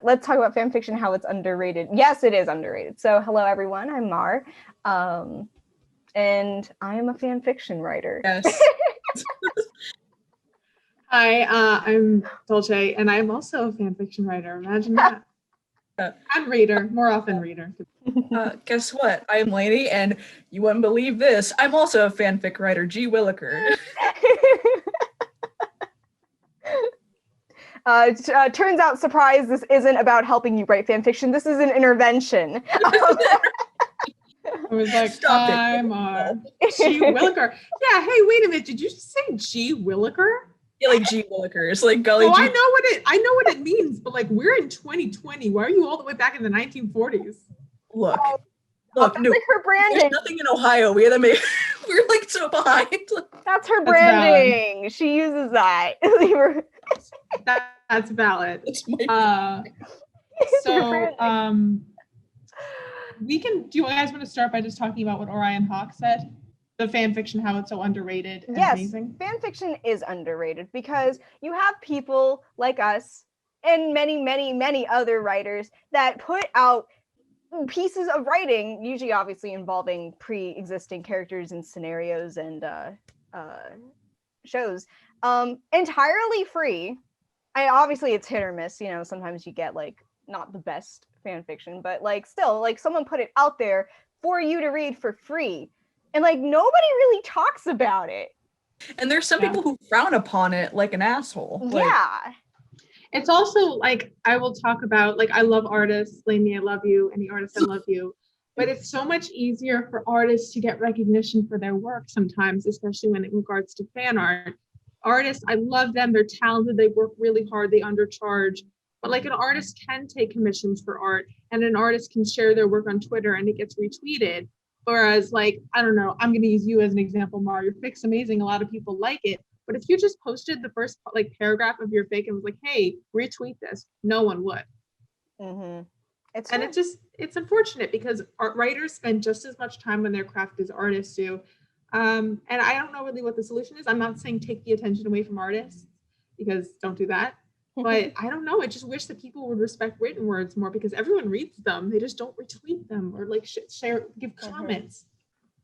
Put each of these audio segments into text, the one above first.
let's talk about fanfiction, how it's underrated. Yes, it is underrated. So hello everyone, I'm Mar. And I am a fanfiction writer. Yes. Hi, I'm Dolce, and I'm also a fanfiction writer. Imagine that. And reader, more often reader. Guess what? I'm Lainey, and you wouldn't believe this. I'm also a fanfic writer, G. Williker. Turns out, surprise, this isn't about helping you write fanfiction. This is an intervention. I was like, Stop I'm G. Williker. Yeah, hey, wait a minute. Did you just say G. Williker? Yeah, like G. Williker. It's like Gully Oh, G. I know what it means, but like we're in 2020. Why are you all the way back in the 1940s? Look, That's no, like her branding. there's nothing in Ohio. We're like so behind. That's her branding. Valid. She uses that. That's valid. It's my we can. Do you guys want to start by just talking about what Orion Hawk said? The fanfiction, how it's so underrated and amazing. Fanfiction is underrated because you have people like us and many, many, many other writers that put out pieces of writing, usually obviously involving pre-existing characters and scenarios and shows, entirely free. Obviously it's hit or miss, you know, sometimes you get like not the best fanfiction, but like still like someone put it out there for you to read for free. And like nobody really talks about it. And there's some people who frown upon it like an asshole. Like, it's also like I will talk about, like, I love artists, Lainey, I love you, any artist, I love you. But it's so much easier for artists to get recognition for their work sometimes, especially when it regards to fan art. Artists, I love them, they're talented, they work really hard, they undercharge. But like an artist can take commissions for art, and an artist can share their work on Twitter and it gets retweeted. Whereas, like, I don't know, I'm going to use you as an example, Mar. Your fic's amazing. A lot of people like it. But if you just posted the first like paragraph of your fic and was like, hey, retweet this, no one would. Mm-hmm. It's unfortunate because art writers spend just as much time on their craft as artists do. And I don't know really what the solution is. I'm not saying take the attention away from artists, because don't do that. But I don't know. I just wish that people would respect written words more, because everyone reads them. They just don't retweet them or like share, give comments.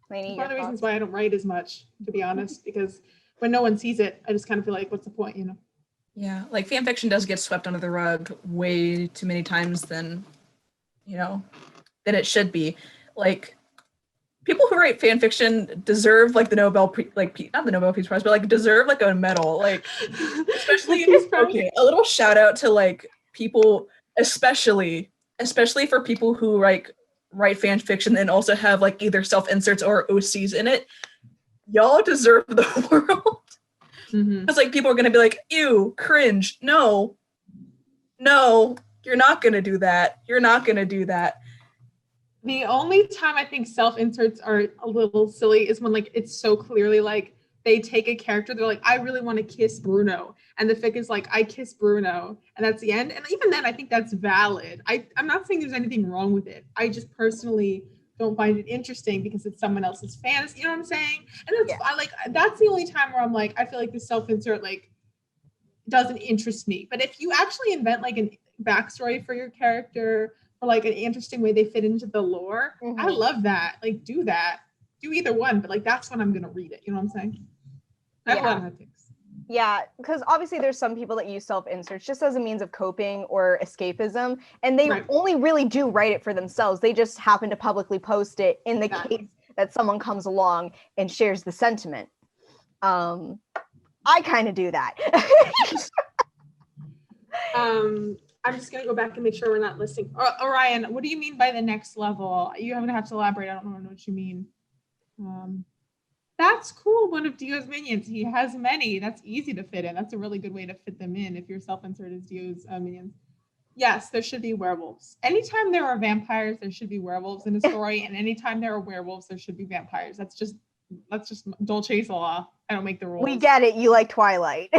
One of the reasons why I don't write as much, to be honest, because when no one sees it, I just kind of feel like, what's the point, you know? Yeah, like fanfiction does get swept under the rug way too many times than it should be. Like, people who write fanfiction deserve like the Nobel, not the Nobel Peace Prize, but like deserve like a medal. Like, especially a little shout out to like people, especially for people who like write fanfiction and also have like either self inserts or OCs in it. Y'all deserve the world. Because like people are gonna be like, ew, cringe. No, you're not gonna do that. You're not gonna do that. The only time I think self-inserts are a little silly is when like it's so clearly like they take a character, they're like, I really want to kiss Bruno. And the fic is like, I kiss Bruno. And that's the end. And even then, I think that's valid. I'm not saying there's anything wrong with it. I just personally don't find it interesting because it's someone else's fantasy. You know what I'm saying? And that's the only time where I'm like, I feel like the self-insert like doesn't interest me. But if you actually invent like a backstory for your character, or like an interesting way they fit into the lore, I love that. Like, do that. Do either one, but like that's when I'm gonna read it. You know what I'm saying? I have a lot of things. Yeah, because obviously there's some people that use self-inserts just as a means of coping or escapism, and they only really do write it for themselves. They just happen to publicly post it in the case that someone comes along and shares the sentiment. I kind of do that. I'm just gonna go back and make sure we're not listening. Orion, what do you mean by the next level? You're gonna have to elaborate. I don't know what you mean. That's cool. One of Dio's minions. He has many. That's easy to fit in. That's a really good way to fit them in if your self-insert is Dio's minions. Yes, there should be werewolves. Anytime there are vampires, there should be werewolves in a story, and anytime there are werewolves, there should be vampires. That's just Dolce's law. I don't make the rules. We get it. You like Twilight.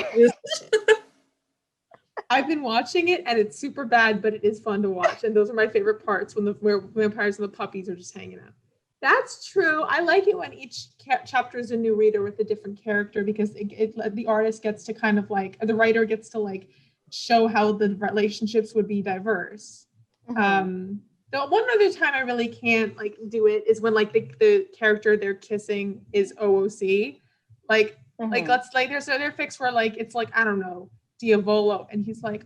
I've been watching it and it's super bad, but it is fun to watch. And those are my favorite parts, when the vampires and the puppies are just hanging out. That's true. I like it when each chapter is a new reader with a different character, because the artist gets to kind of like, the writer gets to like show how the relationships would be diverse. The one other time I really can't like do it is when like the character they're kissing is OOC. Like let's like there's other fics where like it's like, I don't know, Diavolo, and he's like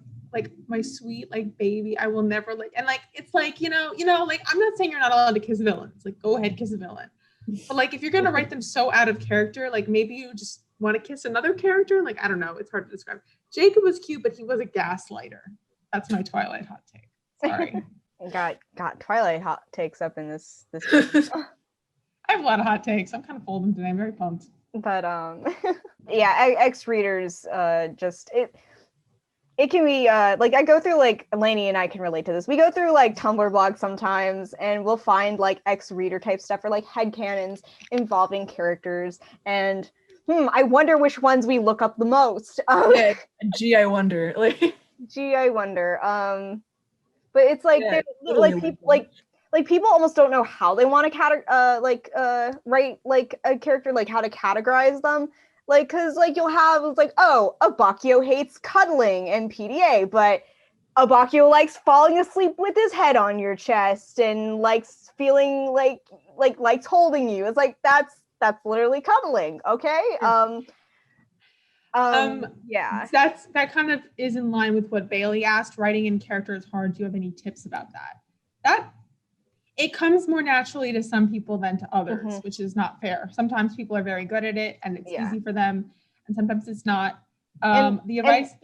my sweet like baby, I will never like, and like it's like, you know, like I'm not saying you're not allowed to kiss villains, like go ahead, kiss a villain. But like if you're gonna write them so out of character, like maybe you just want to kiss another character. Like I don't know, it's hard to describe. Jacob was cute, but he was a gaslighter. That's my Twilight hot take. Sorry. got Twilight hot takes up in this. I have a lot of hot takes. I'm kind of full of them today. I'm very pumped. But yeah, X readers just it can be like I go through like Lainey and I can relate to this. We go through like Tumblr blogs sometimes and we'll find like X reader type stuff or like headcanons involving characters, and I wonder which ones we look up the most. Yeah, gee, I wonder. Like gee, I wonder. But it's like yeah, like people like people almost don't know how they want to write like a character, like how to categorize them. Like, cause like you'll have like, oh, Abakio hates cuddling and PDA, but Abakio likes falling asleep with his head on your chest and likes feeling like likes holding you. It's like that's literally cuddling, okay? Yeah. That kind of is in line with what Bailey asked. Writing in character is hard. Do you have any tips about that? That it comes more naturally to some people than to others, which is not fair. Sometimes people are very good at it and it's easy for them, and sometimes it's not. The advice,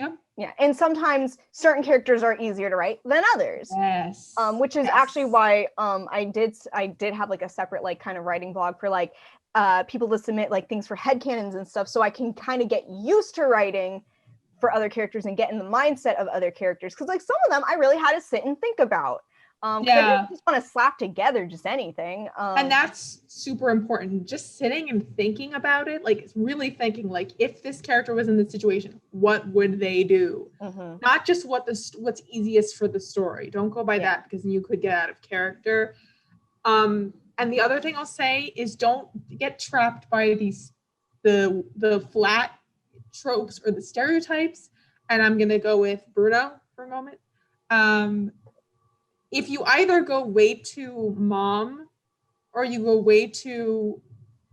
and sometimes certain characters are easier to write than others. Yes. Which is actually why I did have like a separate like kind of writing blog for like people to submit like things for headcanons and stuff, so I can kind of get used to writing for other characters and get in the mindset of other characters, because like some of them I really had to sit and think about. I didn't just want to slap together just anything. And that's super important. Just sitting and thinking about it, like really thinking, like if this character was in this situation, what would they do? Not just what's easiest for the story. Don't go by that, because you could get out of character. And the other thing I'll say is don't get trapped by the flat tropes or the stereotypes. And I'm gonna go with Bruno for a moment. If you either go way too mom or you go way too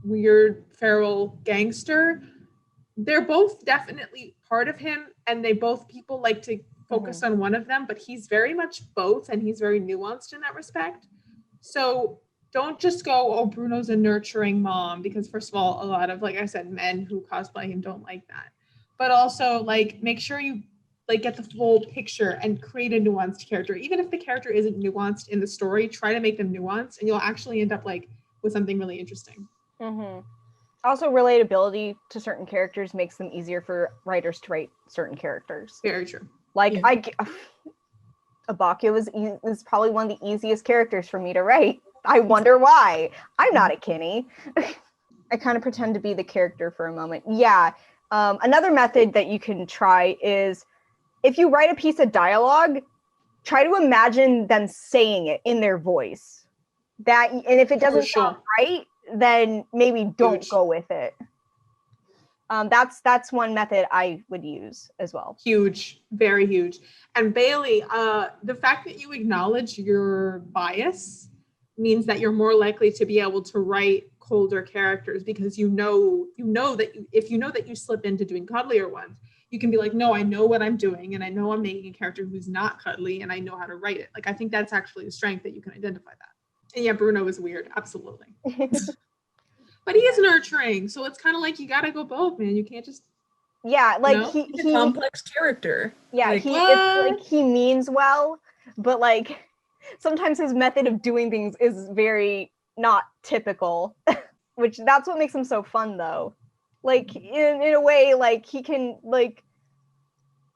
weird feral gangster, they're both definitely part of him, and people like to focus on one of them, but he's very much both, and he's very nuanced in that respect. So don't just go, oh, Bruno's a nurturing mom, because first of all, a lot of, like I said, men who cosplay him don't like that. But also, like, make sure you like get the full picture and create a nuanced character. Even if the character isn't nuanced in the story, try to make them nuanced, and you'll actually end up like with something really interesting. Also, relatability to certain characters makes them easier for writers to write certain characters. Very true. Like Abakio is probably one of the easiest characters for me to write. I wonder why. I'm not a Kinney. I kind of pretend to be the character for a moment. Yeah. Another method that you can try is, if you write a piece of dialogue, try to imagine them saying it in their voice. And if it doesn't sound right, then maybe don't go with it. That's one method I would use as well. Huge, very huge. And Bailey, the fact that you acknowledge your bias means that you're more likely to be able to write colder characters, because you know that if you know that you slip into doing cuddlier ones, you can be like, no, I know what I'm doing, and I know I'm making a character who's not cuddly, and I know how to write it. Like, I think that's actually a strength, that you can identify that. And yeah, Bruno is weird, absolutely. But he is nurturing, so it's kind of like you gotta go both, man. You can't just he's a complex character. Yeah, like, it's like he means well, but like sometimes his method of doing things is very not typical, which that's what makes him so fun though. Like in a way, like he can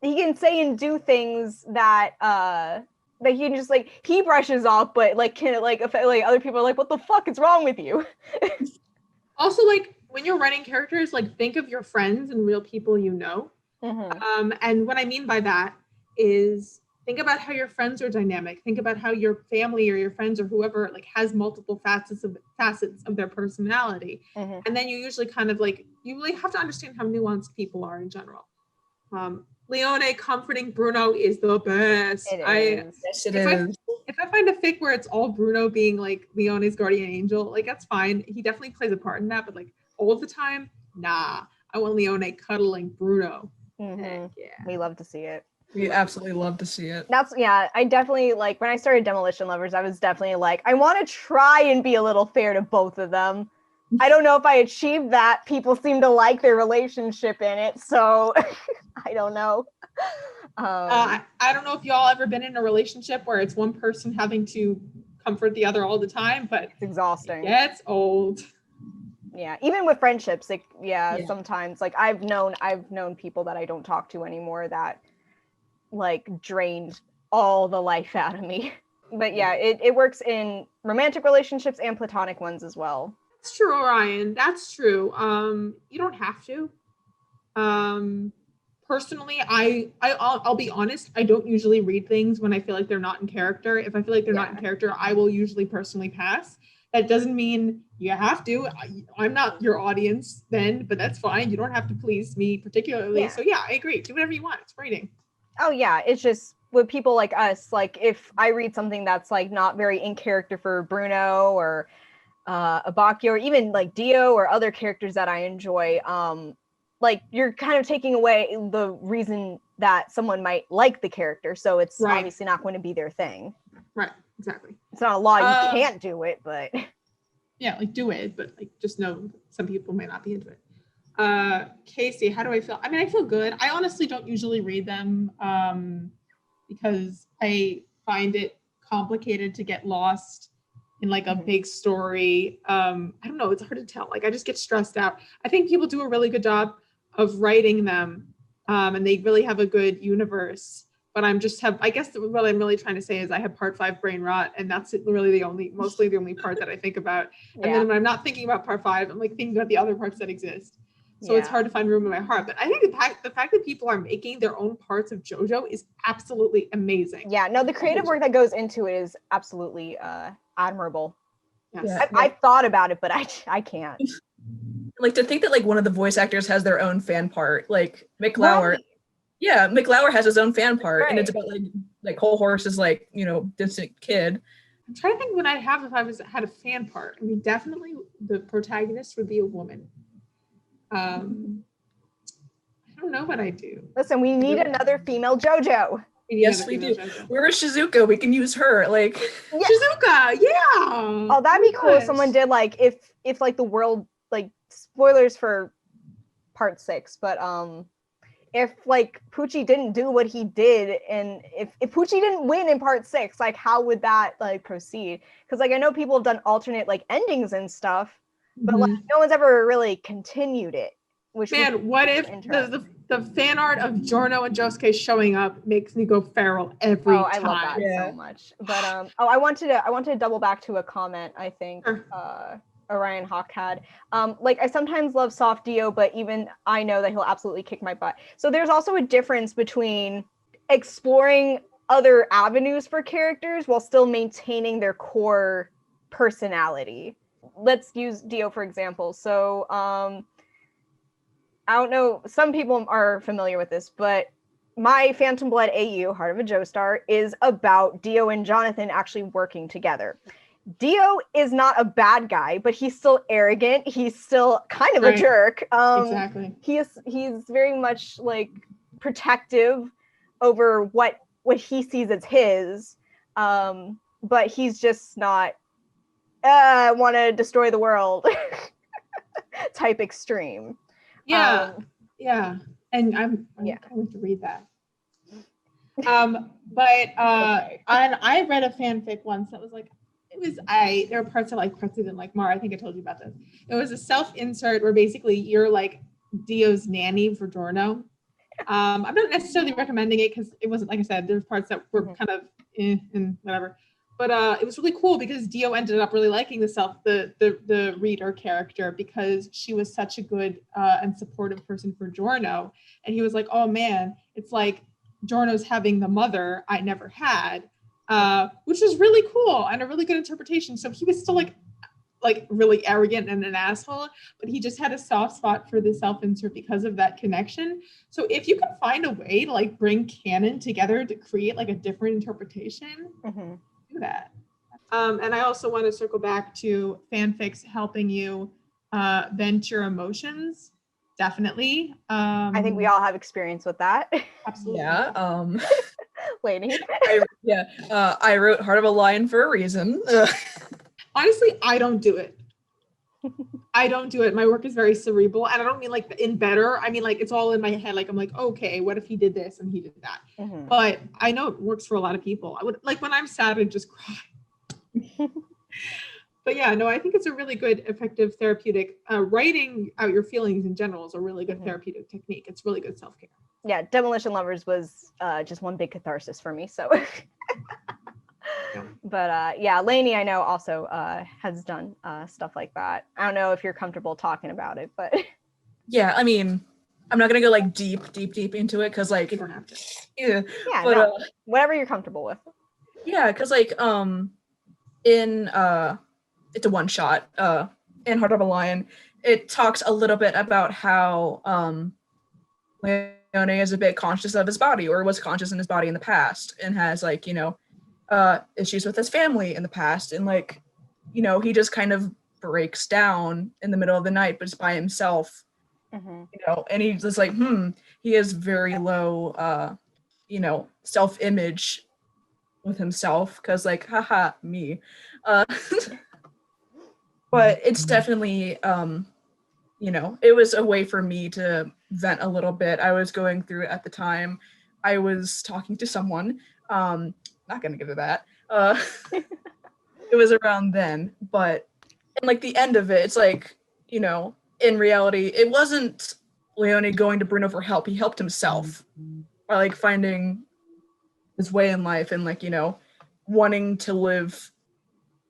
say and do things that he can just like, he brushes off, but like can like affect, like other people are like, what the fuck is wrong with you? Also, like when you're writing characters, like think of your friends and real people you know. And what I mean by that is, think about how your friends are dynamic. Think about how your family or your friends or whoever like has multiple facets of their personality. And then you usually kind of like, you really have to understand how nuanced people are in general. Leone comforting Bruno is the best. It is. Yes, it If is. if I find a fic where it's all Bruno being like Leone's guardian angel, like that's fine. He definitely plays a part in that, but like all of the time, nah. I want Leone cuddling Bruno. Mhm. Yeah. We love to see it. We absolutely love to see it. That's yeah, I definitely like when I started Demolition Lovers, I was definitely like, I want to try and be a little fair to both of them. I don't know if I achieved that. People seem to like their relationship in it, so I don't know. I don't know if y'all ever been in a relationship where it's one person having to comfort the other all the time, but It's exhausting. it gets old. Yeah, even with friendships, like Yeah. sometimes like I've known people that I don't talk to anymore that like drained all the life out of me. But yeah, it works in romantic relationships and platonic ones as well. That's true, Orion. That's true. You don't have to. Personally, I'll be honest. I don't usually read things when I feel like they're not in character. If I feel like they're not in character, I will usually personally pass. That doesn't mean you have to. I'm not your audience then, but that's fine. You don't have to please me particularly. Yeah. So yeah, I agree. Do whatever you want. It's reading. Oh yeah, it's just with people like us, like if I read something that's like not very in character for Bruno or Abakio or even like Dio or other characters that I enjoy, like you're kind of taking away the reason that someone might like the character, so it's obviously not going to be their thing. Right, exactly. It's not a law, you can't do it, but yeah, like do it, but like just know some people may not be into it. Casey, how do I feel? I mean, I feel good. I honestly don't usually read them because I find it complicated to get lost in like a big story. I don't know, it's hard to tell. Like I just get stressed out. I think people do a really good job of writing them and they really have a good universe. But I guess what I'm really trying to say is I have part 5 brain rot, and that's really mostly the only part that I think about. And then when I'm not thinking about part 5, I'm like thinking about the other parts that exist. So it's hard to find room in my heart. But I think the fact that people are making their own parts of JoJo is absolutely amazing. Yeah, no, the creative work that goes into it is absolutely admirable. Yes. Yeah. I've thought about it, but I can't. Like to think that like one of the voice actors has their own fan part, like Mick Lauer. Right. Yeah, Mick Lauer has his own fan part, and it's Right. about like Whole Horse is like, you know, distant kid. I'm trying to think what I'd have if I had a fan part. I mean, definitely the protagonist would be a woman. I don't know what I do. Listen, we need another female JoJo. Yes, we do. Where is Shizuka? We can use her. Like Shizuka, yeah. Oh, that'd be cool if someone did like if like the world, like spoilers for part 6, but if like Poochie didn't do what he did, and if Poochie didn't win in part 6, like how would that like proceed? Because like I know people have done alternate like endings and stuff, but like no one's ever really continued it. Which what if the fan art of Giorno and Josuke showing up makes me go feral every time? I love that so much. But I wanted to double back to a comment I think Orion Hawk had. Like I sometimes love soft Dio, but even I know that he'll absolutely kick my butt. So there's also a difference between exploring other avenues for characters while still maintaining their core personality. Let's use Dio for example. So I don't know, some people are familiar with this, but my Phantom Blood AU, Heart of a Joestar, is about Dio and Jonathan actually working together. Dio is not a bad guy, but he's still arrogant. He's still kind of a jerk. Exactly. He's very much like protective over what he sees as his, but he's just not want to destroy the world type extreme. Yeah. And I'm going to read that. And I read a fanfic once that was like, there were parts I like, parts I didn't like. Mara, I think I told you about this. It was a self-insert where basically you're like Dio's nanny for Giorno. I'm not necessarily recommending it because it wasn't, like I said, there's parts that were kind of and whatever. But it was really cool because Dio ended up really liking the reader character because she was such a good and supportive person for Giorno. And he was like, oh man, it's like Giorno's having the mother I never had, which was really cool and a really good interpretation. So he was still like like really arrogant and an asshole, but he just had a soft spot for the self-insert because of that connection. So if you can find a way to like bring canon together to create like a different interpretation, do that. And I also want to circle back to fanfics helping you vent your emotions. Definitely. I think we all have experience with that. Absolutely. Yeah. Lady. I wrote Heart of a Lion for a reason. Honestly, I don't do it. I don't do it. My work is very cerebral, and I don't mean like in better. I mean like it's all in my head. Like I'm like, okay, what if he did this and he did that? But I know it works for a lot of people. I would like when I'm sad, I just cry. But yeah, no, I think it's a really good, effective therapeutic. Writing out your feelings in general is a really good therapeutic technique. It's really good self-care. Yeah, Demolition Lovers was just one big catharsis for me. So, but yeah, Lainey, I know also has done stuff like that. I don't know if you're comfortable talking about it, but yeah, I mean, I'm not gonna go like deep into it because like You don't have to. yeah, yeah, but no, whatever you're comfortable with. yeah, because like in it's a one shot in Heart of a Lion, it talks a little bit about how Leone is a bit conscious of his body, or was conscious in his body in the past, and has like, you know, issues with his family in the past, and like, you know, he just kind of breaks down in the middle of the night, but it's by himself, you know, and he's just like, he has very low you know, self-image with himself, because like, haha, me. But it's definitely you know, it was a way for me to vent a little bit. I was going through it at the time. I was talking to someone, not gonna give it that. It was around then, but and like the end of it, it's like, you know, in reality, it wasn't Leone going to Bruno for help. He helped himself by like finding his way in life, and like, you know, wanting to live,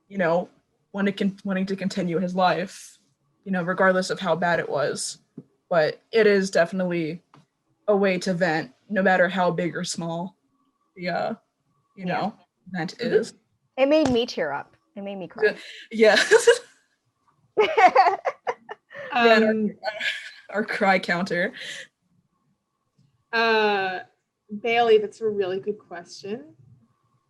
you know, wanting to continue his life, you know, regardless of how bad it was. But it is definitely a way to vent, no matter how big or small the you know, vent is. It made me tear up. It made me cry. Yeah. Um, our cry counter. Bailey, that's a really good question.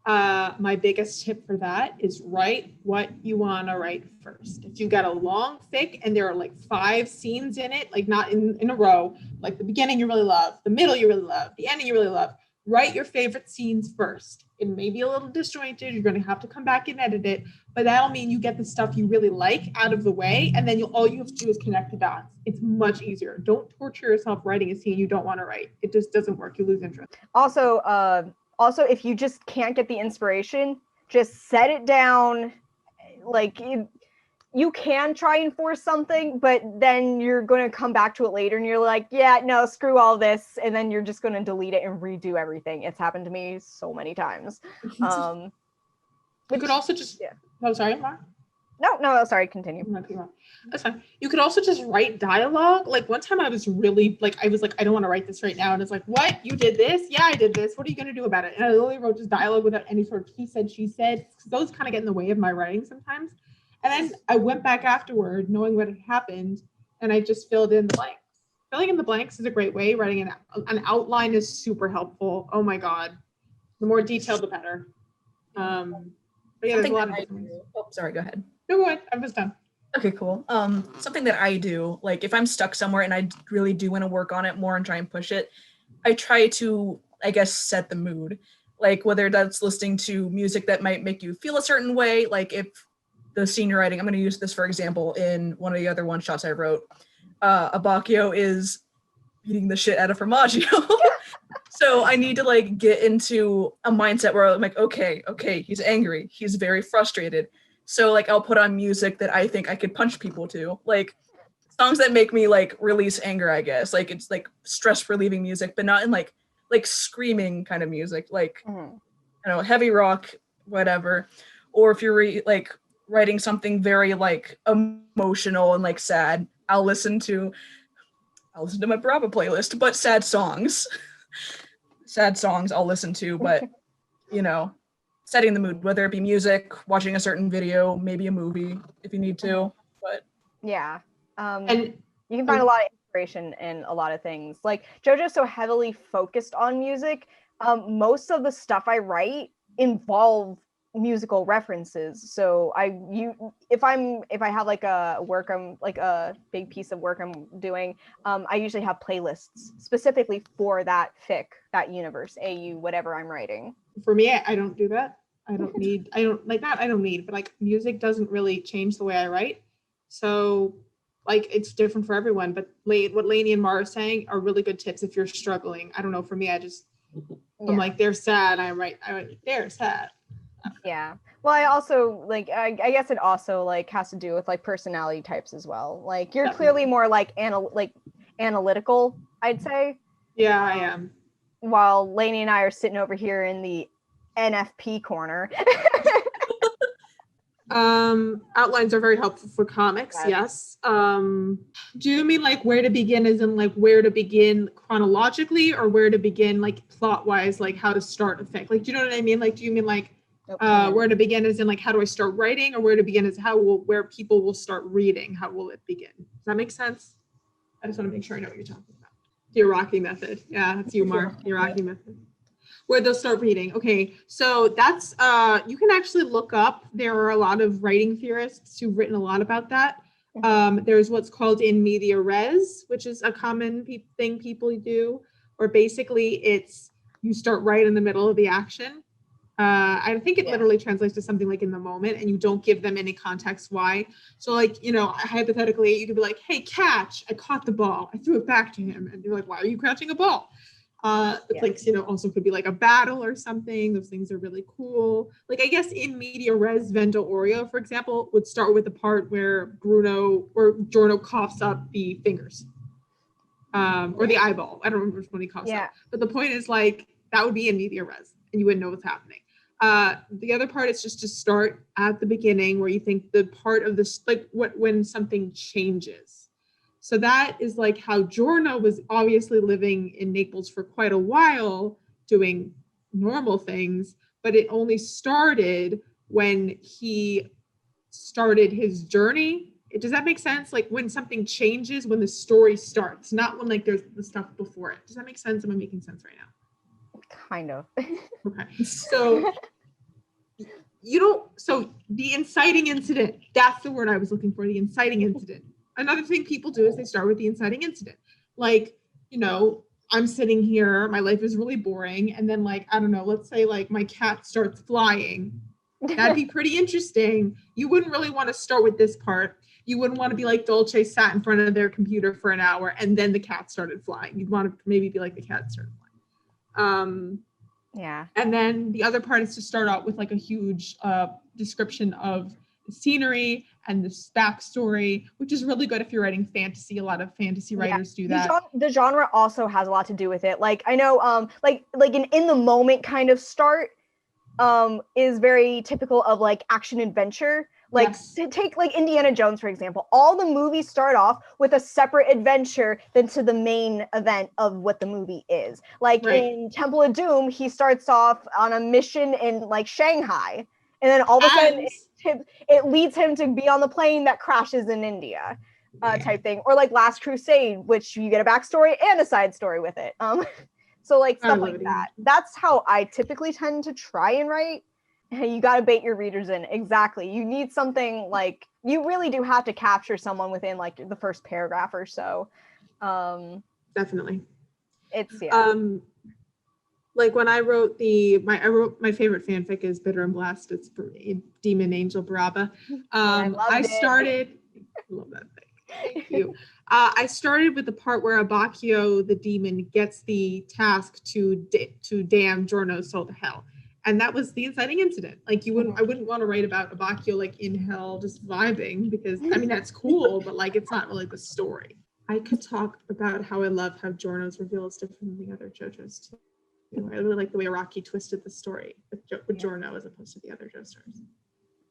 My biggest tip for that is write what you want to write first. If you got a long fic and there are like 5 scenes in it, like not in a row, like the beginning you really love, the middle you really love, the ending you really love, write your favorite scenes first. It may be a little disjointed. You're going to have to come back and edit it, but that'll mean you get the stuff you really like out of the way, and then all you have to do is connect the dots. It's much easier. Don't torture yourself writing a scene you don't want to write. It just doesn't work. You lose interest. Also, if you just can't get the inspiration, just set it down. Like you can try and force something, but then you're going to come back to it later and you're like, yeah, no, screw all this. And then you're just going to delete it and redo everything. It's happened to me so many times. You could also just, oh, sorry, Mark. No, sorry, continue. That's fine. You could also just write dialogue. Like one time I was really like, I don't want to write this right now. And it's like, what? You did this? Yeah, I did this. What are you going to do about it? And I literally wrote just dialogue without any sort of he said, she said. Those kind of get in the way of my writing sometimes. And then I went back afterward knowing what had happened, and I just filled in the blanks. Filling in the blanks is a great way. Writing an outline is super helpful. Oh my God. The more detailed, the better. But yeah, there's a lot of different ways. Oh, sorry, go ahead. No, go ahead. I'm just done. Okay, cool. Something that I do, like if I'm stuck somewhere and I really do want to work on it more and try and push it, I try to, I guess, set the mood. Like whether that's listening to music that might make you feel a certain way, like if the scene you're writing, I'm going to use this for example in one of the other one shots I wrote. Abacchio is beating the shit out of Formaggio. So I need to like get into a mindset where I'm like, okay, he's angry. He's very frustrated. So like I'll put on music that I think I could punch people to, like songs that make me like release anger, I guess. Like it's like stress relieving music, but not in like screaming kind of music, like you know, heavy rock, whatever. Or if you're like writing something very like emotional and like sad, I'll listen to my Bravo playlist, but sad songs. Sad songs I'll listen to, but you know, setting the mood, whether it be music, watching a certain video, maybe a movie if you need to. But yeah. And You can find a lot of inspiration in a lot of things. Like Jojo's so heavily focused on music. Most of the stuff I write involve musical references. So if I have like a work, I'm like a big piece of work I'm doing, I usually have playlists specifically for that fic, that universe, AU, whatever I'm writing. for me, I don't do that. I don't need, but like music doesn't really change the way I write. So like it's different for everyone, but what Lainey and Mara are saying are really good tips if you're struggling. I don't know, for me, I'm like, they're sad. I write, they're sad. Yeah. Well, I also like, I guess it also like has to do with like personality types as well. Like you're clearly more like analytical, I'd say. Yeah, I am. While Lainey and I are sitting over here in the NFP corner. Outlines are very helpful for comics. Yes. Do you mean like where to begin, as in like where to begin chronologically, or where to begin like plot wise, like how to start a fic? Like, do you know what I mean? Like, do you mean like where to begin as in like how do I start writing, or where to begin as where people will start reading? How will it begin? Does that make sense? I just want to make sure I know what you're talking about. The Iraqi method. Yeah, that's you, Mark. The Iraqi method. Where they'll start reading. Okay, so that's you can actually look up. There are a lot of writing theorists who've written a lot about that. There's what's called in media res, which is a common thing people do, or basically it's you start right in the middle of the action. I think it literally translates to something like in the moment, and you don't give them any context why. So like, you know, hypothetically, you could be like, hey, catch, I caught the ball, I threw it back to him. And you're like, why are you catching a ball? Like, you know, also could be like a battle or something. Those things are really cool. Like, I guess in media res, Vendo Oreo, for example, would start with the part where Giorno coughs up the fingers. Or the eyeball. I don't remember which one he coughs up. But the point is like, that would be in media res, and you wouldn't know what's happening. The other part is just to start at the beginning, where you think the part of this, like when something changes. So that is like how Giorno was obviously living in Naples for quite a while, doing normal things, but it only started when he started his journey. Does that make sense? Like when something changes, when the story starts, not when like there's the stuff before it. Does that make sense? Am I making sense right now? Kind of. Okay. So so the inciting incident, that's the word I was looking for, the inciting incident. Another thing people do is they start with the inciting incident. Like, you know, I'm sitting here, my life is really boring. And then like, I don't know, let's say like my cat starts flying. That'd be pretty interesting. You wouldn't really want to start with this part. You wouldn't want to be like Dolce sat in front of their computer for an hour and then the cat started flying. You'd want to maybe be like the cat started flying. Yeah. And then the other part is to start out with like a huge description of the scenery and the backstory, which is really good if you're writing fantasy. A lot of fantasy writers do that. The genre also has a lot to do with it. Like I know, like an in the moment kind of start is very typical of like action adventure. Like to take like Indiana Jones, for example, all the movies start off with a separate adventure than to the main event of what the movie is. Like in Temple of Doom, he starts off on a mission in like Shanghai, and then all of a sudden it leads him to be on the plane that crashes in India, type thing. Or like Last Crusade, which you get a backstory and a side story with it. So like stuff like that. That's how I typically tend to try and write. You got to bait your readers in. Exactly. You need something like, you really do have to capture someone within like the first paragraph or so. Definitely. It's like when I wrote my favorite fanfic is Bitter and Blessed. It's Demon Angel Baraba. I love that thing. Thank you. I started with the part where Abacchio, the demon, gets the task to damn Giorno's soul to hell. And that was the inciting incident. Like I wouldn't want to write about Abacchio like in hell just vibing, because I mean that's cool, but like it's not really the story. I could talk about how I love how Giorno's reveal is different than the other JoJo's too. I really like the way Araki twisted the story with Giorno as opposed to the other Jo stars.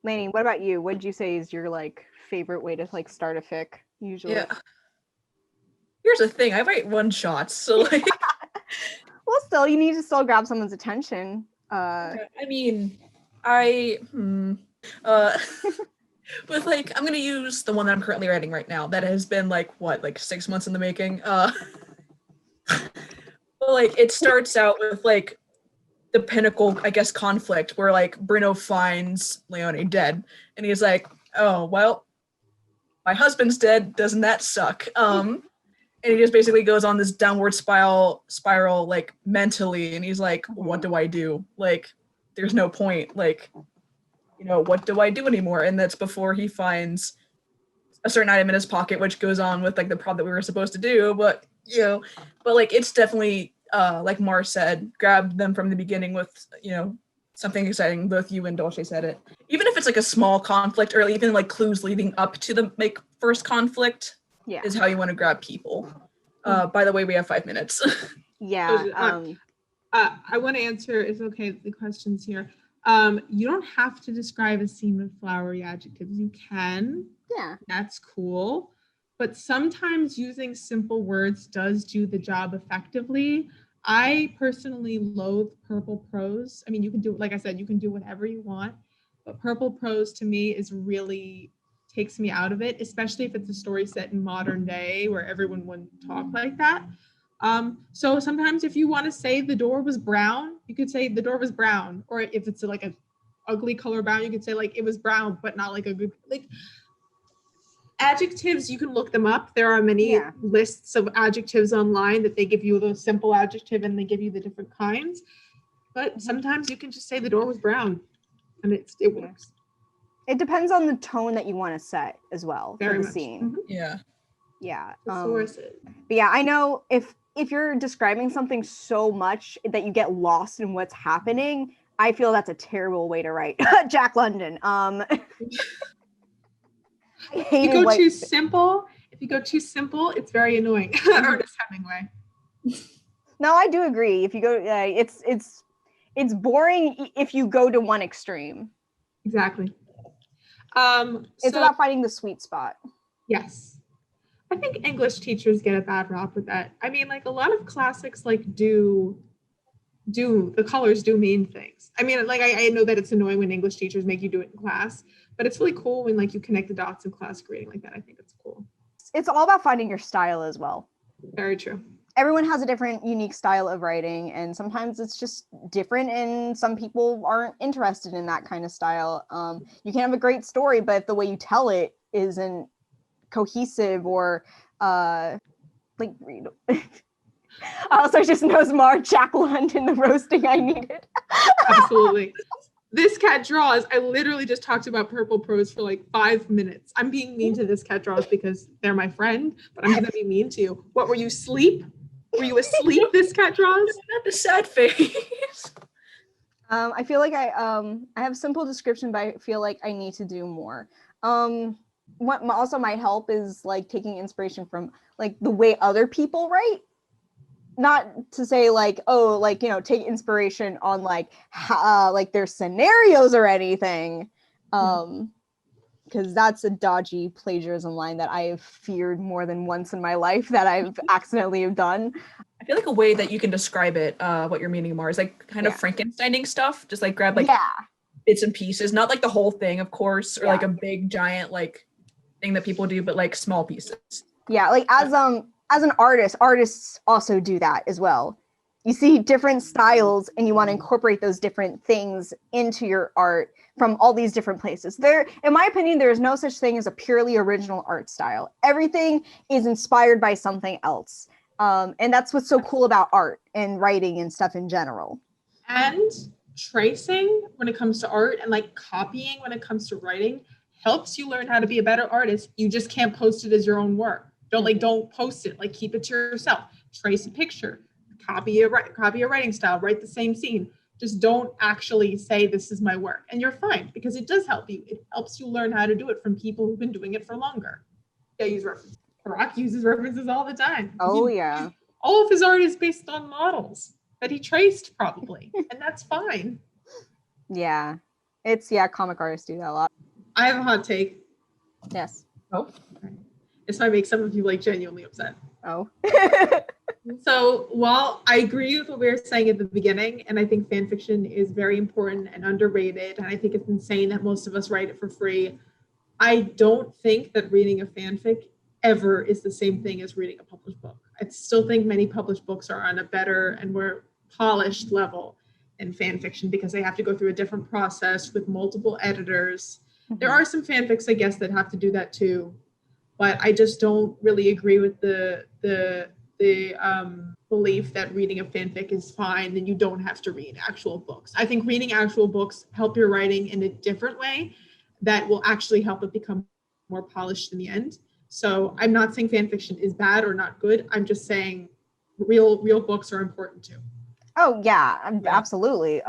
Lainey, what about you? What would you say is your like favorite way to like start a fic usually? Yeah. Here's the thing, I write one shots, so like well, still you need to still grab someone's attention. I mean, But like, I'm gonna use the one that I'm currently writing right now. That has been like 6 months in the making. But like, it starts out with like the pinnacle, I guess, conflict where like Bruno finds Leone dead, and he's like, "Oh well, my husband's dead. Doesn't that suck?" And he just basically goes on this downward spiral like mentally, and he's like, "What do I do? Like, there's no point. Like, what do I do anymore?" And that's before he finds a certain item in his pocket, which goes on with like the prod that we were supposed to do. But like it's definitely like Mar said, grab them from the beginning with something exciting. Both you and Dolce said it. Even if it's like a small conflict, or even like clues leading up to the first conflict, is how you want to grab people. By the way, we have 5 minutes. I want to answer, if okay, the questions here. You don't have to describe a scene with flowery adjectives. You can. Yeah. That's cool. But sometimes using simple words does do the job effectively. I personally loathe purple prose. I mean, you can do, like I said, you can do whatever you want, but purple prose to me is really takes me out of it, especially if it's a story set in modern day where everyone wouldn't talk like that. So sometimes if you want to say the door was brown, you could say the door was brown. Or if it's like a ugly color brown, you could say like it was brown, but not like a good, like adjectives, you can look them up. There are many lists of adjectives online that they give you the simple adjective and they give you the different kinds. But sometimes you can just say the door was brown and it works. It depends on the tone that you want to set as well for the scene. Yeah. Yeah. The sources. But yeah, I know if you're describing something so much that you get lost in what's happening, I feel that's a terrible way to write. Jack London. If you go too simple, it's very annoying. Ernest Hemingway. No, I do agree. If you go, it's boring if you go to one extreme. Exactly. It's about finding the sweet spot. Yes. I think English teachers get a bad rap with that. I mean, like a lot of classics like do the colors do mean things. I mean, like I know that it's annoying when English teachers make you do it in class, but it's really cool when like you connect the dots in classic reading like that. I think it's cool. It's all about finding your style as well. Very true. Everyone has a different, unique style of writing, and sometimes it's just different, and some people aren't interested in that kind of style. You can have a great story, but if the way you tell it isn't cohesive or also just knows more Jack London, the roasting I needed. Absolutely. This cat draws. I literally just talked about purple prose for like 5 minutes. I'm being mean to this cat draws because they're my friend, but I'm gonna be mean to you. What, were you asleep? Were you asleep, this cat draws? Not the sad face. I feel like I have simple description, but I feel like I need to do more. What also might help is like taking inspiration from like the way other people write. Not to say like, oh, like, take inspiration on like their scenarios or anything. Because that's a dodgy plagiarism line that I have feared more than once in my life that I've accidentally have done. I feel like a way that you can describe it, what you're meaning more, is like kind of Frankensteining stuff. Just like grab like bits and pieces, not like the whole thing, of course, or like a big giant like thing that people do, but like small pieces. Yeah, like as an artist, artists also do that as well. You see different styles and you want to incorporate those different things into your art from all these different places. In my opinion, there is no such thing as a purely original art style. Everything is inspired by something else. And that's what's so cool about art and writing and stuff in general. And tracing when it comes to art and like copying when it comes to writing helps you learn how to be a better artist. You just can't post it as your own work. Don't post it, like keep it to yourself. Trace a picture, copy a writing style, write the same scene. Just don't actually say this is my work, and you're fine because it does help you. It helps you learn how to do it from people who've been doing it for longer. Yeah, use references. Barack uses references all the time. Oh yeah. All of his art is based on models that he traced probably, and that's fine. Yeah, comic artists do that a lot. I have a hot take. Yes. Oh. This might make some of you like genuinely upset. Oh. So while I agree with what we were saying at the beginning, and I think fan fiction is very important and underrated, and I think it's insane that most of us write it for free, I don't think that reading a fanfic ever is the same thing as reading a published book. I still think many published books are on a better and more polished level than fan fiction because they have to go through a different process with multiple editors. There are some fanfics, I guess, that have to do that too, but I just don't really agree with the belief that reading a fanfic is fine and you don't have to read actual books. I think reading actual books help your writing in a different way that will actually help it become more polished in the end. So I'm not saying fan fiction is bad or not good. I'm just saying real books are important too. Oh yeah, absolutely.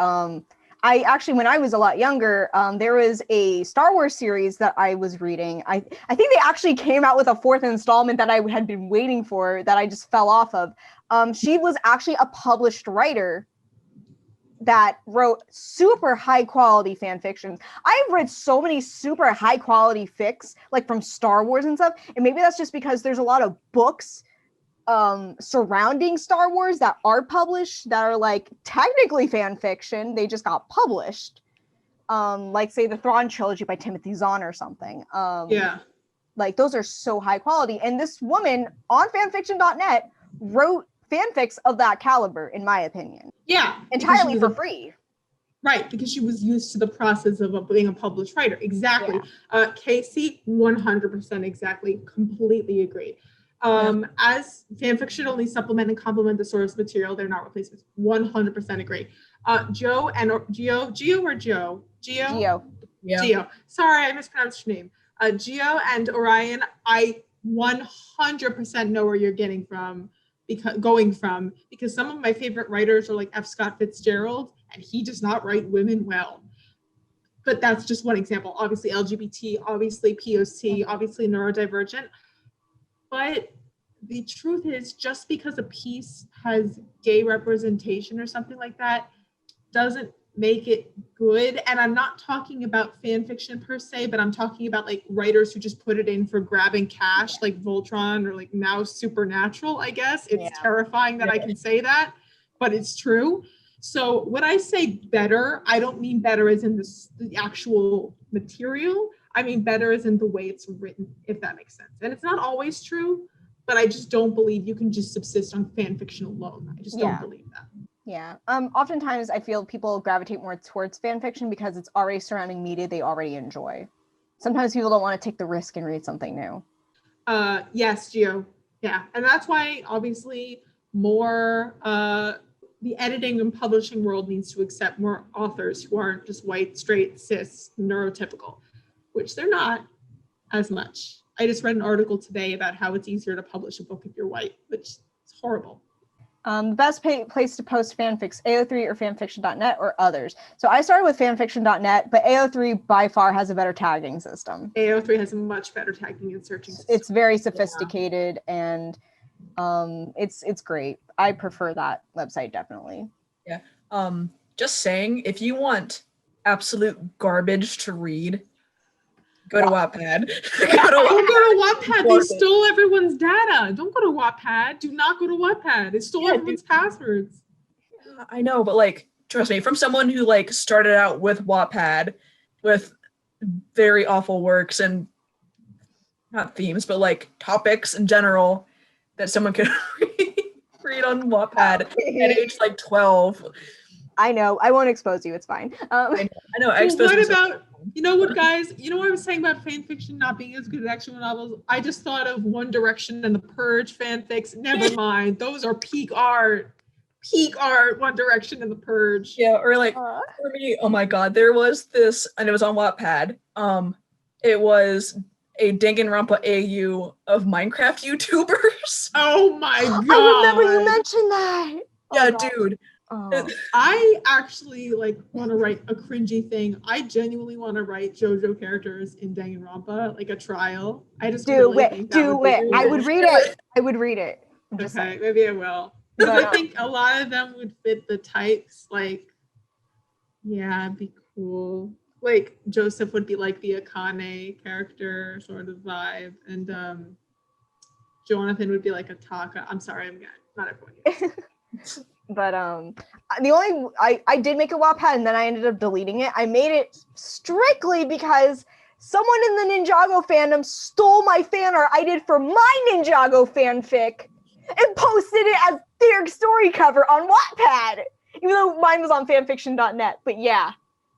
I actually, when I was a lot younger, there was a Star Wars series that I was reading. I think they actually came out with a fourth installment that I had been waiting for that I just fell off of. She was actually a published writer that wrote super high quality fan fictions. I've read so many super high quality fics, like from Star Wars and stuff, and maybe that's just because there's a lot of books surrounding Star Wars that are published that are like technically fan fiction. They just got published. Like say the Thrawn trilogy by Timothy Zahn or something. Yeah. Like those are so high quality. And this woman on fanfiction.net wrote fanfics of that caliber, in my opinion. Yeah. Entirely for free. Right, because she was used to the process of being a published writer. Exactly. Yeah. Casey, 100% exactly. Completely agree. As fanfic should only supplement and complement the source material, they're not replacements. 100% agree. Geo. Sorry, I mispronounced your name. Geo and Orion, I 100% know where you're going from because some of my favorite writers are like F. Scott Fitzgerald, and he does not write women well. But that's just one example. Obviously LGBT, obviously POC, obviously neurodivergent. But the truth is, just because a piece has gay representation or something like that doesn't make it good. And I'm not talking about fan fiction per se, but I'm talking about like writers who just put it in for grabbing cash, like Voltron or like now Supernatural, I guess. It's terrifying that I can say that, but it's true. So when I say better, I don't mean better as in the actual material. I mean better as in the way it's written, if that makes sense. And it's not always true, but I just don't believe you can just subsist on fan fiction alone. I just don't believe that. Yeah. Oftentimes I feel people gravitate more towards fan fiction because it's already surrounding media they already enjoy. Sometimes people don't want to take the risk and read something new. Yes, Gio. Yeah. And that's why obviously more the editing and publishing world needs to accept more authors who aren't just white, straight, cis, neurotypical, which they're not as much. I just read an article today about how it's easier to publish a book if you're white, which is horrible. The best place to post fanfics, AO3 or fanfiction.net or others. So I started with fanfiction.net, but AO3 by far has a better tagging system. AO3 has a much better tagging and searching system. It's very sophisticated and it's great. I prefer that website definitely. Yeah. Just saying, if you want absolute garbage to read, go to Wattpad. Don't go to Wattpad. They stole everyone's data. Don't go to Wattpad. Do not go to Wattpad. They stole everyone's passwords. I know, but like, trust me, from someone who like started out with Wattpad with very awful works and not themes, but like topics in general that someone could read on Wattpad at age like 12. I know. I won't expose you. It's fine. I know. What about, you know what, guys? You know what I was saying about fan fiction not being as good as actual novels? I just thought of One Direction and The Purge fanfics. Never mind. Those are peak art. Peak art, One Direction and The Purge. Yeah, or like, for me, oh my God, there was this, and it was on Wattpad. It was a Danganronpa AU of Minecraft YouTubers. Oh my God. I remember you mentioned that. Yeah, dude. I actually like want to write a cringy thing. I genuinely want to write Jojo characters in Danganronpa, like a trial. I just do it. I would read it. I would read it. Okay, maybe I will. Because I think a lot of them would fit the types. Like, yeah, it'd be cool. Like Joseph would be like the Akane character sort of vibe, and Jonathan would be like a Taka. I'm sorry, I'm Not everyone is. But the only I did make a WAPad and then I ended up deleting it. I made it strictly because someone in the Ninjago fandom stole my fan art I did for my Ninjago fanfic and posted it as their story cover on Wattpad, even though mine was on fanfiction.net. But yeah,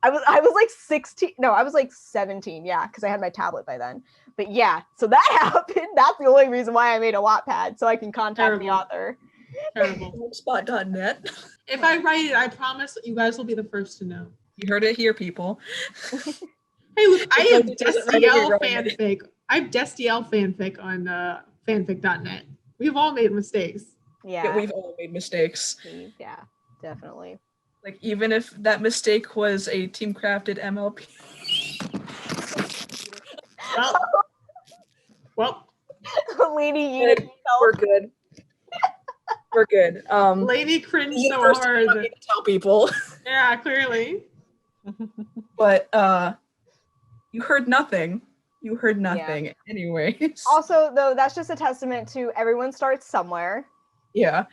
I was like 16. No, I was like 17. Yeah, because I had my tablet by then. But yeah, so that happened. That's the only reason why I made a Wattpad, so I can contact the author. Terrible. Spot.net. If I write it, I promise you guys will be the first to know. You heard it here, people. Hey, look, I have It doesn't matter if Destiel you're writing it. fanfic. I have Destiel fanfic on fanfic.net. We've all made mistakes. Yeah, We've all made mistakes. yeah, definitely. Like, even if that mistake was a team crafted MLP. Well, Lady Unity. We're good. We're good. lady cringe the so first thing I hard. need to tell people. Yeah, clearly. But you heard nothing. You heard nothing. Anyways. Also, though, that's just a testament to everyone starts somewhere. Yeah.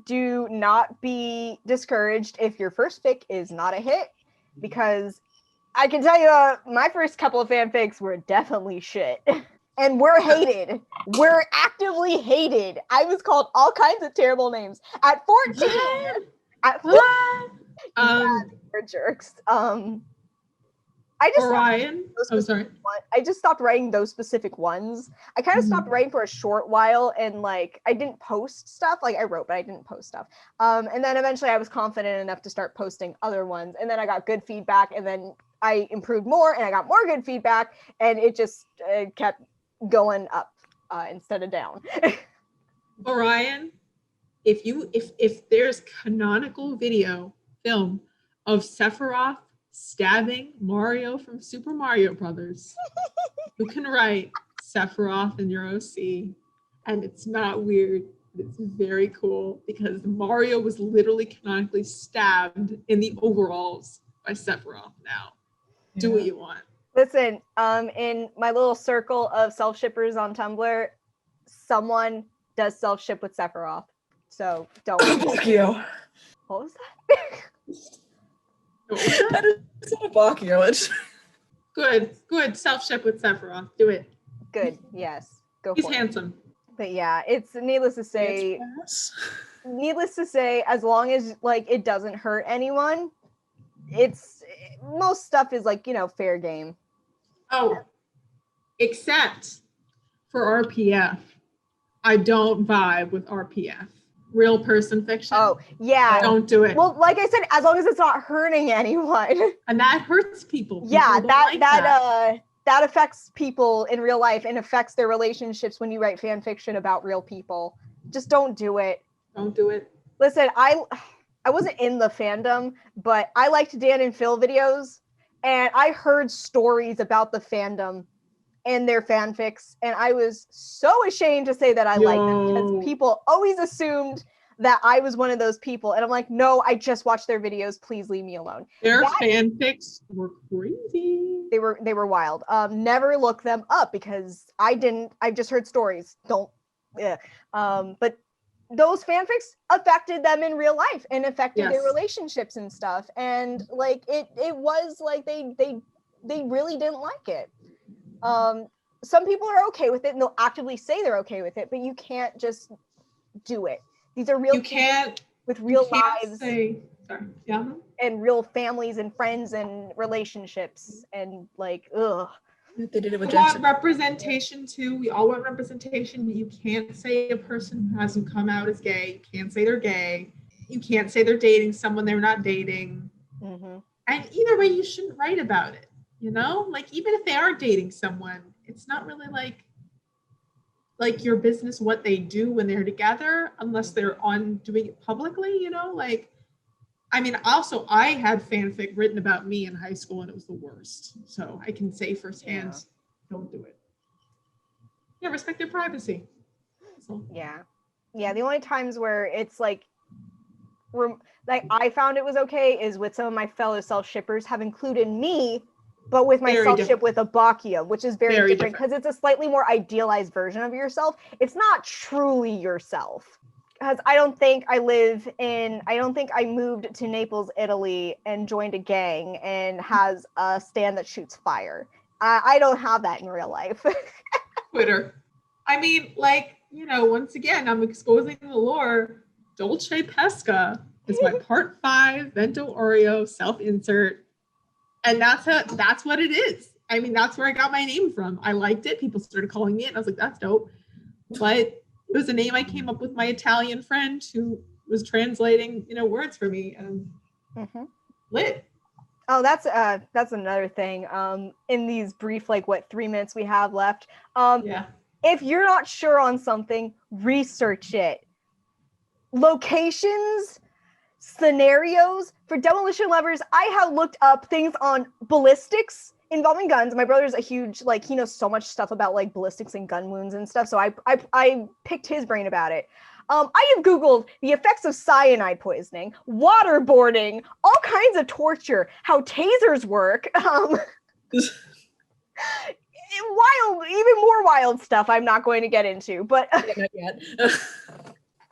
Do not be discouraged if your first fic is not a hit, because I can tell you my first couple of fanfics were definitely shit. And we're hated. We're actively hated. I was called all kinds of terrible names. At 14! At 14! Yeah, we're jerks. I just Orion. Oh, sorry. I just stopped writing those specific ones. I kind of stopped writing for a short while, and like I didn't post stuff. Like I wrote, but I didn't post stuff. And then eventually I was confident enough to start posting other ones, and then I got good feedback, and then I improved more, and I got more good feedback, and it just kept going up instead of down. Orion, if there's canonical film of Sephiroth stabbing Mario from Super Mario Brothers, you can write Sephiroth in your OC, and it's not weird. It's very cool because Mario was literally canonically stabbed in the overalls by Sephiroth. Now, do what you want. Listen, in my little circle of self-shippers on Tumblr, someone does self-ship with Sephiroth. So don't. Fuck you. What was that? That is not a Bakio. Good. Self-ship with Sephiroth. Do it. Good. Yes. Go He's for it. He's handsome. But yeah, it's needless to say, as long as like it doesn't hurt anyone, it's most stuff is like, fair game. Oh, except for RPF. I don't vibe with RPF. Real person fiction. Oh, yeah. Don't do it. Well, like I said, as long as it's not hurting anyone. And that hurts people. Yeah, that affects people in real life and affects their relationships when you write fan fiction about real people. Just don't do it. Don't do it. Listen, I wasn't in the fandom, but I liked Dan and Phil videos, and I heard stories about the fandom and their fanfics, and I was so ashamed to say that I liked them because people always assumed that I was one of those people, and I'm like, no, I just watched their videos. Please leave me alone. Their fanfics were crazy. They were wild. Never look them up because I've just heard stories. Don't. Yeah. But those fanfics affected them in real life and affected their relationships and stuff. And like it was like they really didn't like it. Some people are okay with it and they'll actively say they're okay with it, but you can't just do it. These are real people with real lives and real families and friends and relationships, and like, ugh. They did it with we want representation too. We all want representation. You can't say a person who hasn't come out as gay. You can't say they're gay. You can't say they're dating someone they're not dating. Mm-hmm. And either way, you shouldn't write about it. Like even if they are dating someone, it's not really like your business what they do when they're together, unless they're on doing it publicly. Like, I mean, also I had fanfic written about me in high school and it was the worst. So I can say firsthand, don't do it. Yeah, respect their privacy. So. Yeah. The only times where it's like I found it was okay is with some of my fellow self-shippers have included me, but with my self-ship with a Bakia, which is very different because it's a slightly more idealized version of yourself. It's not truly yourself. because I don't think I moved to Naples, Italy and joined a gang and has a stand that shoots fire. I don't have that in real life. Twitter. I mean, like, once again, I'm exposing the lore. Dolcepescas is my part 5 Vento Oreo self-insert. And that's what it is. I mean, that's where I got my name from. I liked it. People started calling me it, and I was like, that's dope. But it was a name I came up with my Italian friend who was translating, words for me, and lit. Oh, that's another thing. In these brief, 3 minutes we have left. If you're not sure on something, research it. Locations, scenarios. For demolition lovers, I have looked up things on ballistics involving guns. My brother's a huge, he knows so much stuff about ballistics and gun wounds and stuff, so I picked his brain about it. I have Googled the effects of cyanide poisoning, waterboarding, all kinds of torture, how tasers work, wild, even more wild stuff I'm not going to get into, but not yet.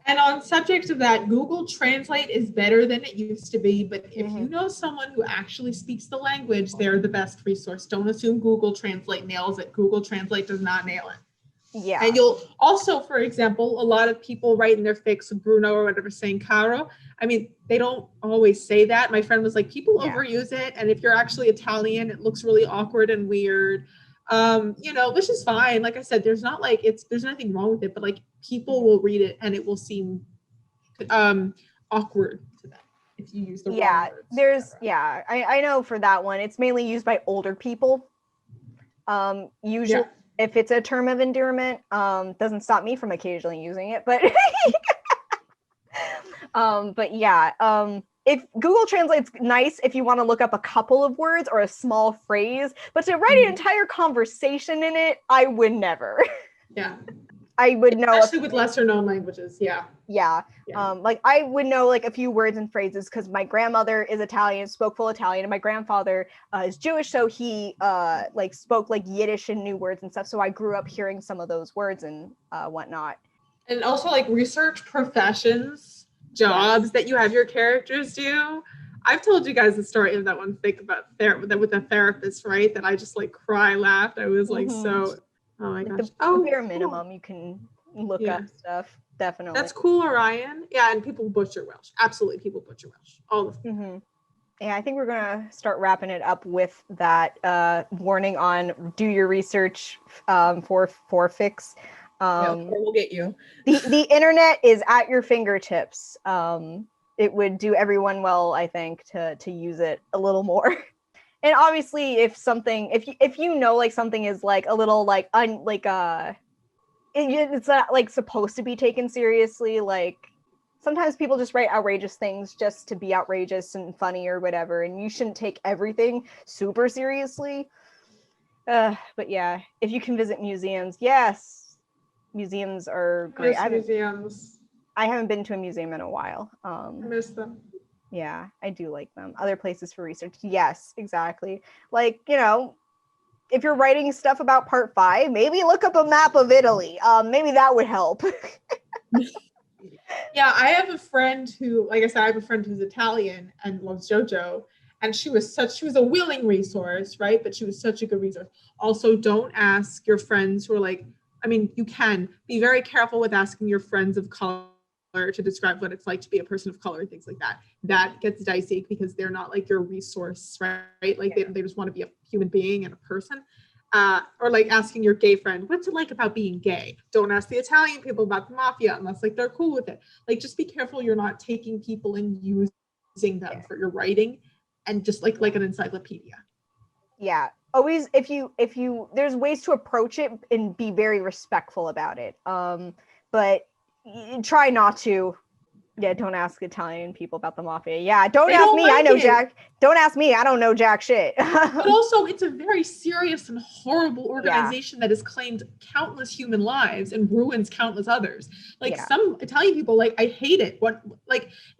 And on subject of that, Google Translate is better than it used to be, but if you know someone who actually speaks the language, they're the best resource. Don't assume Google Translate nails it. Google Translate does not nail it. Yeah. And you'll also, for example, a lot of people write in their fics with Bruno or whatever saying caro. I mean, they don't always say that. My friend was like, people overuse it. And if you're actually Italian, it looks really awkward and weird. Which is fine. Like I said, there's nothing wrong with it, but people will read it and it will seem awkward to them if you use the wrong words. I know for that one, it's mainly used by older people. Usually if it's a term of endearment, doesn't stop me from occasionally using it, but if Google Translate's nice if you want to look up a couple of words or a small phrase, but to write an entire conversation in it, I would never. Yeah. I would know. Especially with lesser known languages. Yeah. I would know a few words and phrases because my grandmother is Italian, spoke full Italian, and my grandfather is Jewish, so he spoke Yiddish and new words and stuff. So I grew up hearing some of those words and whatnot. And also research professions, jobs that you have your characters do. I've told you guys the story of that one fic about with the therapist, right? That I just laughed. I was so. Oh my gosh. The bare minimum, you can look up stuff. Definitely. That's cool, Orion. Yeah, and people butcher Welsh. Absolutely, people butcher Welsh. All of them. Yeah, I think we're gonna start wrapping it up with that warning on do your research for fics. We'll get you. The internet is at your fingertips. It would do everyone well, I think, to use it a little more. And obviously, if something is a little it's not supposed to be taken seriously. Sometimes people just write outrageous things just to be outrageous and funny or whatever, and you shouldn't take everything super seriously. But yeah, if you can visit museums, yes, museums are great. I haven't been to a museum in a while. I miss them. Yeah, I do like them. Other places for research. Yes, exactly. If you're writing stuff about part 5, maybe look up a map of Italy. Maybe that would help. Yeah, I have a friend who, like I said, who's Italian and loves Jojo. And she was a willing resource, right? But she was such a good resource. Also, don't ask your friends who are you can be very careful with asking your friends of color to describe what it's like to be a person of color and things like that. That gets dicey because they're not your resource, right? They just want to be a human being and a person. Or asking your gay friend, what's it like about being gay? Don't ask the Italian people about the mafia unless they're cool with it. Just be careful you're not taking people and using them for your writing, and just like an encyclopedia. Yeah. Always, if you there's ways to approach it and be very respectful about it. But try not to. Yeah, don't ask Italian people about the mafia. Yeah, don't ask me. I know Jack. Don't ask me. I don't know jack shit. But also, it's a very serious and horrible organization that has claimed countless human lives and ruins countless others. Some Italian people, I hate it. What,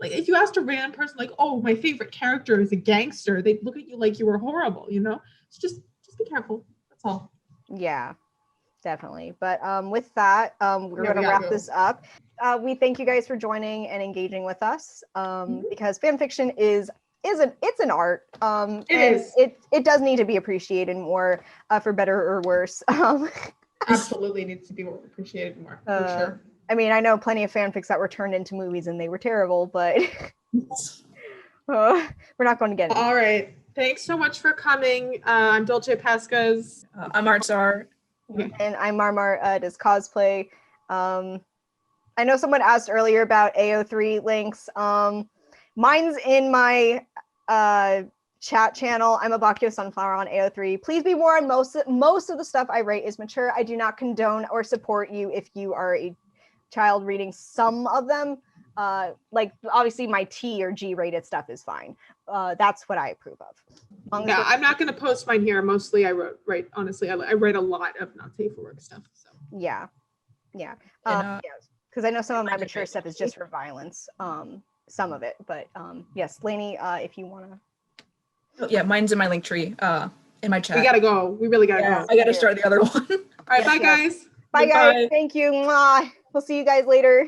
if you asked a random person, oh, my favorite character is a gangster, they'd look at you like you were horrible. So just be careful. That's all. Yeah. Definitely. But with that, we're going to wrap this up. we thank you guys for joining and engaging with us, because fanfiction is an art. It does need to be appreciated more, for better or worse. Absolutely needs to be appreciated more, for sure. I mean, I know plenty of fanfics that were turned into movies and they were terrible, but we're not going to get into All right. Thanks so much for coming. I'm Dolcepescas. I'm Artczar. And I'm Marmardoescosplay. I know someone asked earlier about AO3 links. Mine's in my chat channel. I'm a Bakio Sunflower on AO3. Please be warned, most of the stuff I write is mature. I do not condone or support you if you are a child reading some of them. Like obviously my T or G rated stuff is fine. That's what I approve of. Yeah, I'm not going to post mine here. Mostly I write, honestly, I write a lot of not safe for work stuff. So yeah. Because I know some of my mature stuff is just for violence. Some of it, but yes, Lainey, if you want to. Oh, yeah, mine's in my link tree, in my chat. We gotta go. We really gotta go. I gotta start the other one. All right, bye guys. Bye guys. Thank you. Mwah. We'll see you guys later.